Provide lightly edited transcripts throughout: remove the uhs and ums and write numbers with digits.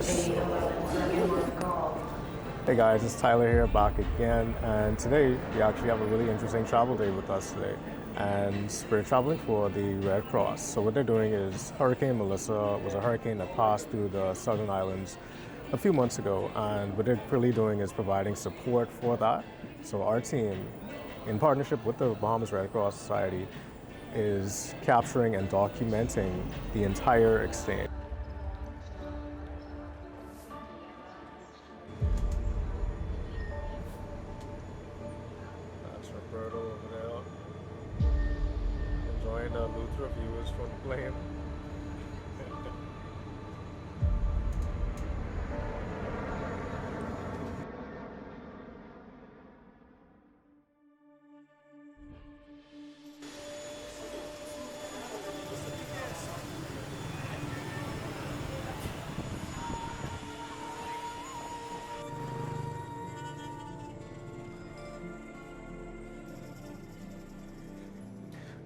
Hey guys, it's Tyler here, back again, and today we actually have a really interesting travel day with us today, and we're traveling for the Red Cross. So what they're doing is Hurricane Melissa was a hurricane that passed through the southern islands a few months ago, and what they're really doing is providing support for that. So our team, in partnership with the Bahamas Red Cross Society, is capturing and documenting the entire exchange. That's Roberto over there, enjoying the Luther views from the plane.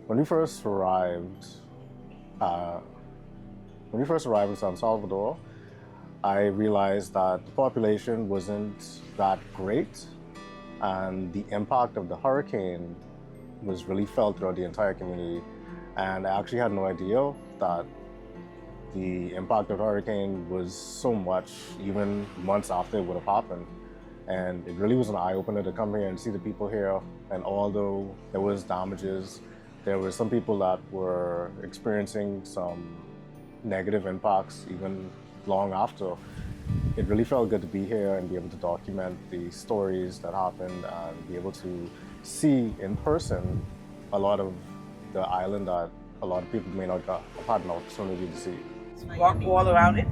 When we first arrived, uh, in San Salvador, I realized that the population wasn't that great, and the impact of the hurricane was really felt throughout the entire community. And I actually had no idea that the impact of the hurricane was so much, even months after it would have happened. And it really was an eye-opener to come here and see the people here. And although there was damages, there were some people that were experiencing some negative impacts even long after. It really felt good to be here and be able to document the stories that happened and be able to see in person a lot of the island that a lot of people may not have had an opportunity to see. Walk all around it.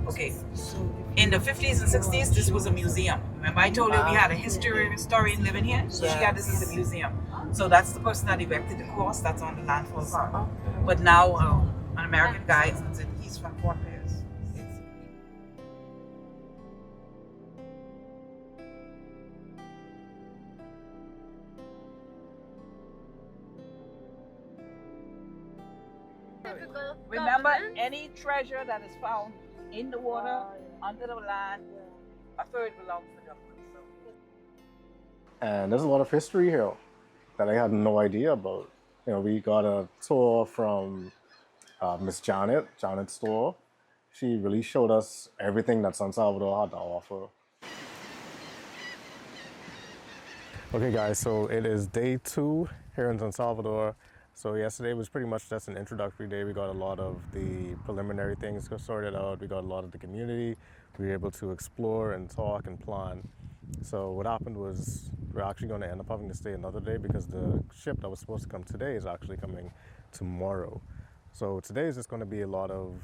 Okay. In the 50s and 60s, this was a museum. Remember I told you we had a historian living here? So she got this as a museum. So that's the person that erected the cross that's on the landfall park. But now an American guy owns it. He's from Fort Pierce. Remember, any treasure that is found in the water, under the land, a third belongs to the government. And there's a lot of history here that I had no idea about. You know, we got a tour from Miss Janet's store. She really showed us everything that San Salvador had to offer. Okay guys, so it is day 2 here in San Salvador. So yesterday was pretty much just an introductory day. We got a lot of the preliminary things sorted out. We got a lot of the community. We were able to explore and talk and plan. So what happened was we're actually going to end up having to stay another day because the ship that was supposed to come today is actually coming tomorrow. So today is just going to be a lot of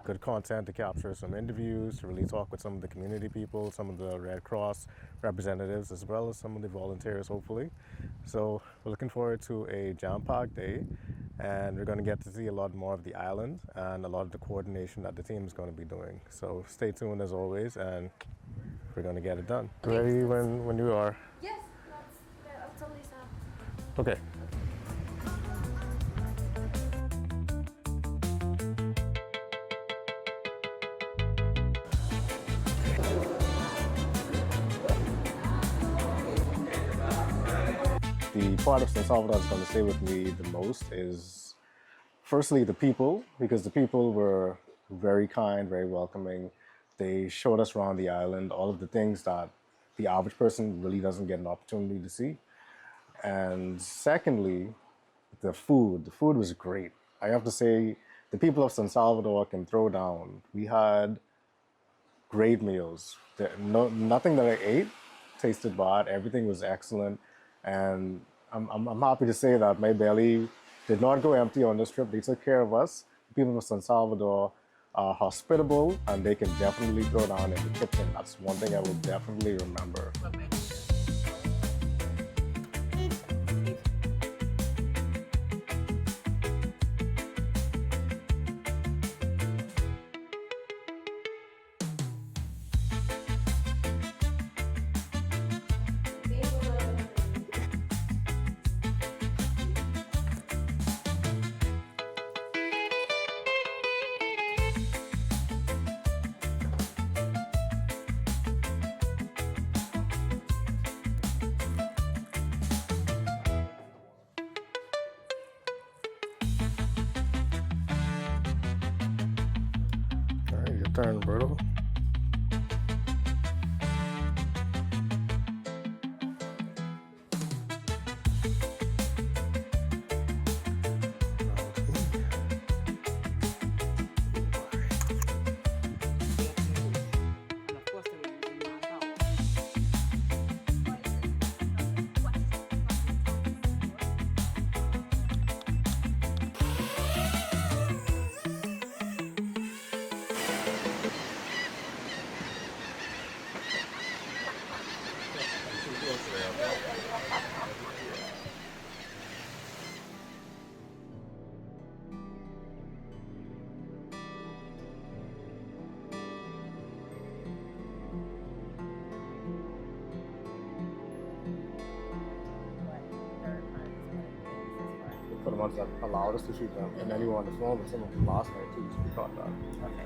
good content to capture some interviews, to really talk with some of the community people, some of the Red Cross representatives, as well as some of the volunteers, hopefully. So we're looking forward to a jam-packed day, and we're going to get to see a lot more of the island and a lot of the coordination that the team is going to be doing. So stay tuned as always, and we're going to get it done. Ready when you are? Yes, that's totally sound. Okay. The part of San Salvador that's going to stay with me the most is, firstly, the people, because the people were very kind, very welcoming. They showed us around the island, all of the things that the average person really doesn't get an opportunity to see. And secondly, the food. The food was great. I have to say, the people of San Salvador can throw down. We had great meals. Nothing that I ate tasted bad. Everything was excellent. And I'm happy to say that my belly did not go empty on this trip. They took care of us. The people of San Salvador are hospitable, and they can definitely throw down in the kitchen. That's one thing I will definitely remember. turn, bro. And of course, they were using manpower. For the ones that allowed us to shoot them, and then you were on the phone with someone from last night too, so we caught that. Okay.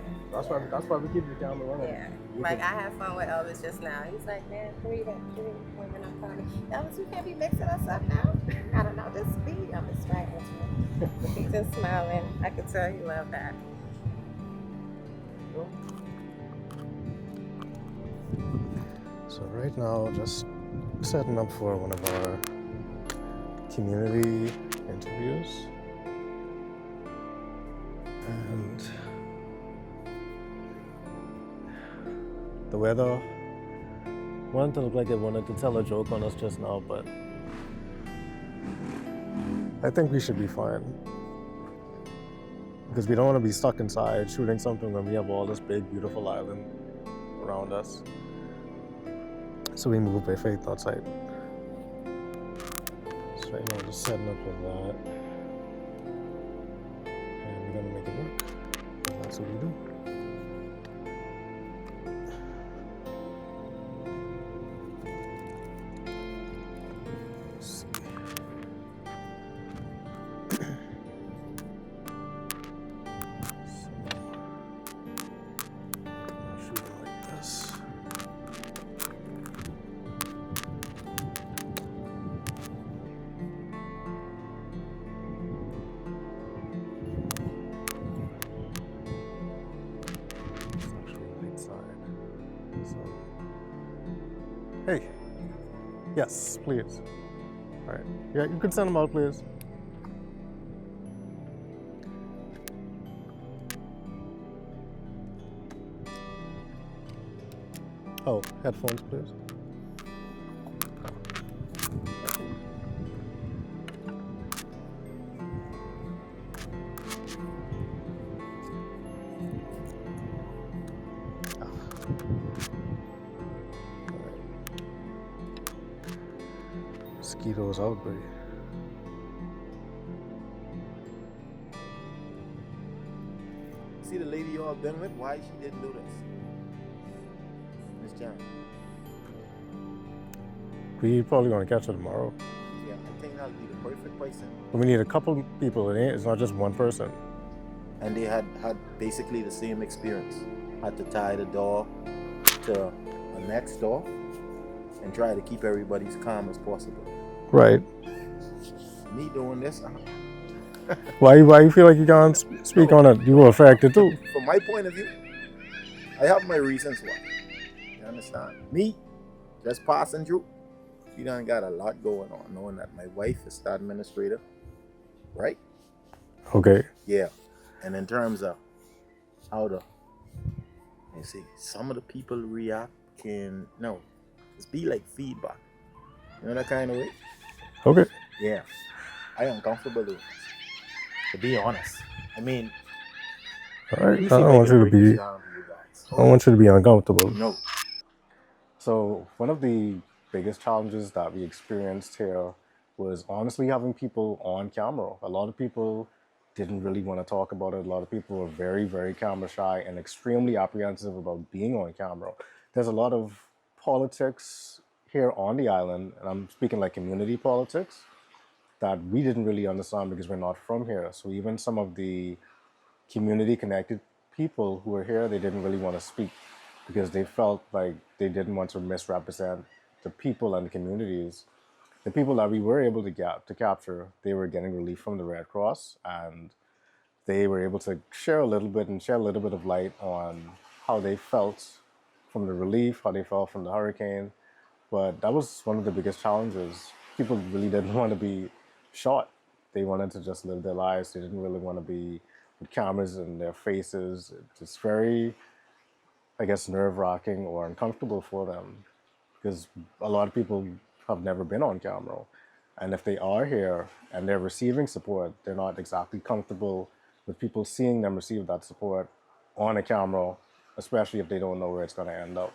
That's why we keep the camera running. Yeah. You Like could- I had fun with Elvis just now. He's like, man, three women I'm calling. Elvis, you can't be mixing us up now. I don't know, just be Elvis, right? He's just smiling. I could tell he loved that. So right now, just setting up for one of our community interviews. And the weather wanted to look like it wanted to tell a joke on us just now, but I think we should be fine. Because we don't want to be stuck inside shooting something when we have all this big, beautiful island around us. So we move by faith outside. So right now we're just setting up with that. And we're gonna make it work. That's what we do. Let's see. So, shoot it like this. Hey, yes, please. All right, yeah, you can send them out, please. Oh, headphones, please. Mosquitoes outbreak. See the lady y'all been with? Why she didn't do this? Miss John. We probably gonna catch her tomorrow. Yeah, I think that'll be the perfect person. But we need a couple people in it. It's not just one person. And they had basically the same experience. Had to tie the door to a next door and try to keep everybody as calm as possible. Right. Me doing this, Why you feel like you can't speak on it? You were affected too. from my point of view, I have my reasons why. You understand? Me, just passing through, you done got a lot going on, knowing that my wife is the administrator, right? Okay. Yeah. And in terms of how the, you see, some of the people react can, no, it's be like feedback. You know that kind of way? Okay. Yeah. I am comfortable with it. To be honest. I mean, All right. let me I see if don't want can you to break this be. down for you guys. I don't want you to be uncomfortable. No. So one of the biggest challenges that we experienced here was honestly having people on camera. A lot of people didn't really want to talk about it. A lot of people were very, very camera shy and extremely apprehensive about being on camera. There's a lot of politics here on the island, and I'm speaking like community politics, that we didn't really understand because we're not from here. So even some of the community connected people who were here, they didn't really want to speak because they felt like they didn't want to misrepresent the people and the communities. The people that we were able to capture, they were getting relief from the Red Cross, and they were able to share a little bit of light on how they felt from the relief, how they felt from the hurricane. But that was one of the biggest challenges. People really didn't want to be shot. They wanted to just live their lives. They didn't really want to be with cameras in their faces. It's very, I guess, nerve-wracking or uncomfortable for them because a lot of people have never been on camera. And if they are here and they're receiving support, they're not exactly comfortable with people seeing them receive that support on a camera, especially if they don't know where it's going to end up.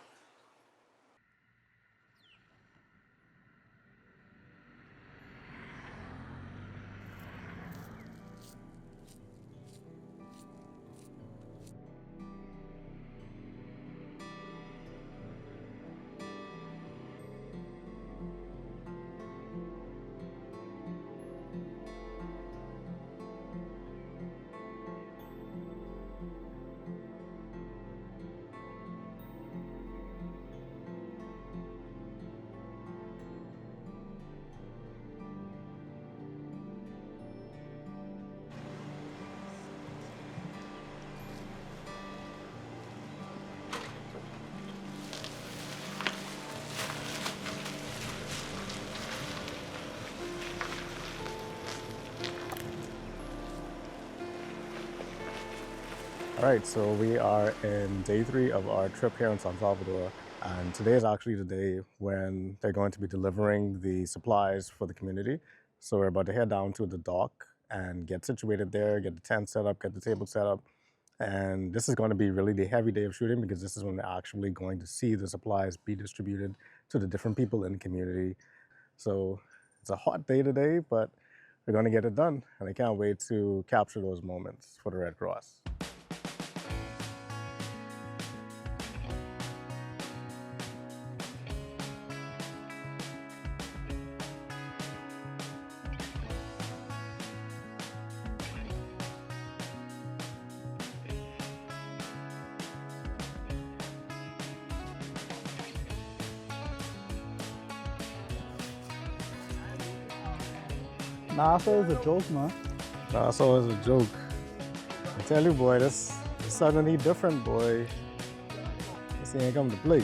All right, so we are in day 3 of our trip here in San Salvador, and today is actually the day when they're going to be delivering the supplies for the community. So we're about to head down to the dock and get situated there, get the tent set up, get the table set up. And this is going to be really the heavy day of shooting because this is when we're actually going to see the supplies be distributed to the different people in the community. So it's a hot day today, but we're going to get it done. And I can't wait to capture those moments for the Red Cross. NASA is a joke, man. NASA is a joke. I tell you, boy, this suddenly different, boy. This ain't come to play.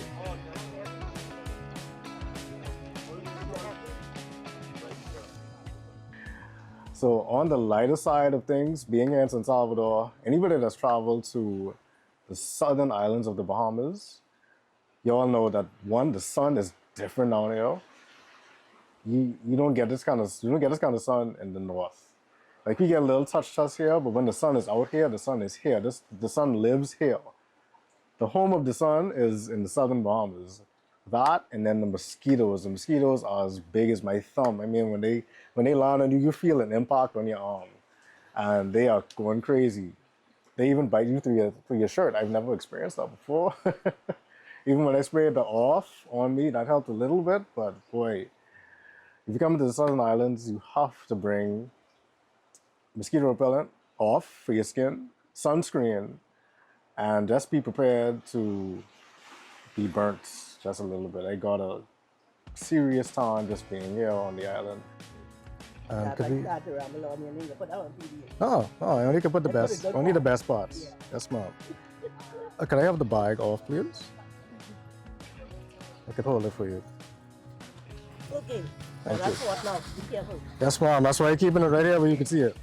So on the lighter side of things, being here in San Salvador, anybody that's traveled to the southern islands of the Bahamas, you all know that one, the sun is different down here. You don't get this kind of sun in the north. Like we get a little touch here, but when the sun is out here, the sun is here. The sun lives here. The home of the sun is in the southern Bahamas. That and then the mosquitoes. The mosquitoes are as big as my thumb. I mean, when they land on you, you feel an impact on your arm, and they are going crazy. They even bite you through your shirt. I've never experienced that before. Even when I sprayed the off on me, that helped a little bit, but boy. If you come to the southern islands, you have to bring mosquito repellent off for your skin, sunscreen, and just be prepared to be burnt just a little bit. I got a serious tan just being here on the island. I only can put the best, only the best parts. Yeah. That's smart. Can I have the bag off, please? I could hold it for you. Okay. Thank that's you. what now. Be careful. Yes, ma'am. That's why I'm keeping it right here where you can see it.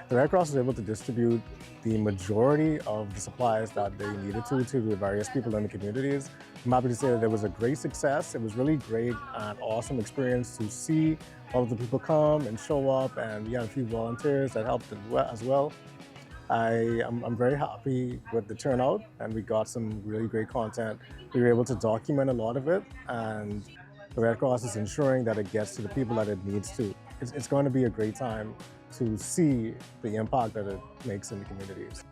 The Red Cross was able to distribute the majority of the supplies that they needed to the various people in the communities. I'm happy to say that there was a great success. It was really great and awesome experience to see all of the people come and show up, and we had a few volunteers that helped as well. I'm very happy with the turnout, and we got some really great content. We were able to document a lot of it, and the Red Cross is ensuring that it gets to the people that it needs to. It's going to be a great time to see the impact that it makes in the communities.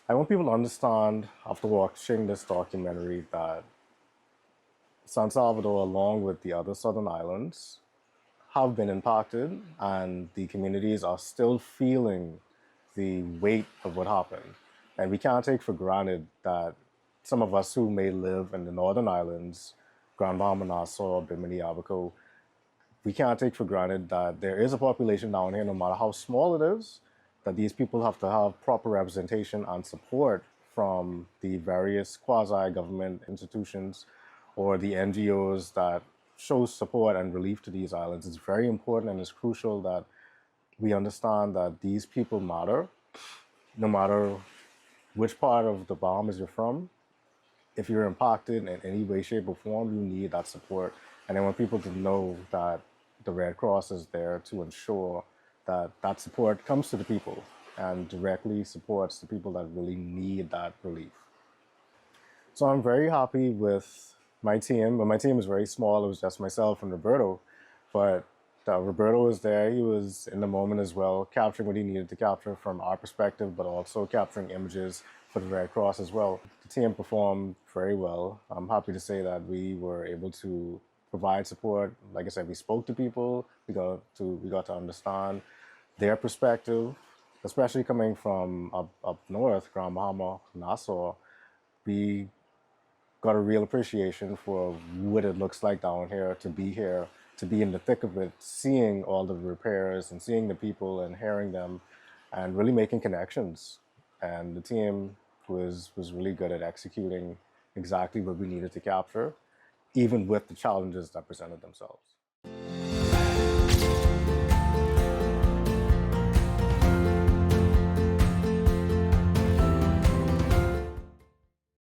I want people to understand after watching this documentary that San Salvador, along with the other southern islands, have been impacted, and the communities are still feeling the weight of what happened. And we can't take for granted that some of us who may live in the northern islands, Grand Bahama, Nassau, Bimini, Abaco, we can't take for granted that there is a population down here, no matter how small it is, that these people have to have proper representation and support from the various quasi-government institutions or the NGOs that show support and relief to these islands. It's very important and it's crucial that we understand that these people matter, no matter which part of the Bahamas you're from. If you're impacted in any way, shape, or form, you need that support. And I want people to know that the Red Cross is there to ensure that that support comes to the people and directly supports the people that really need that relief. So I'm very happy with my team, but my team is very small. It was just myself and Roberto, but Roberto was there. He was in the moment as well, capturing what he needed to capture from our perspective, but also capturing images for the Red Cross as well. The team performed very well. I'm happy to say that we were able to provide support. Like I said, we spoke to people. We got to understand their perspective, especially coming from up north, Grand Bahama, Nassau. We got a real appreciation for what it looks like down here, to be in the thick of it, seeing all the repairs and seeing the people and hearing them and really making connections. And the team was really good at executing exactly what we needed to capture, even with the challenges that presented themselves.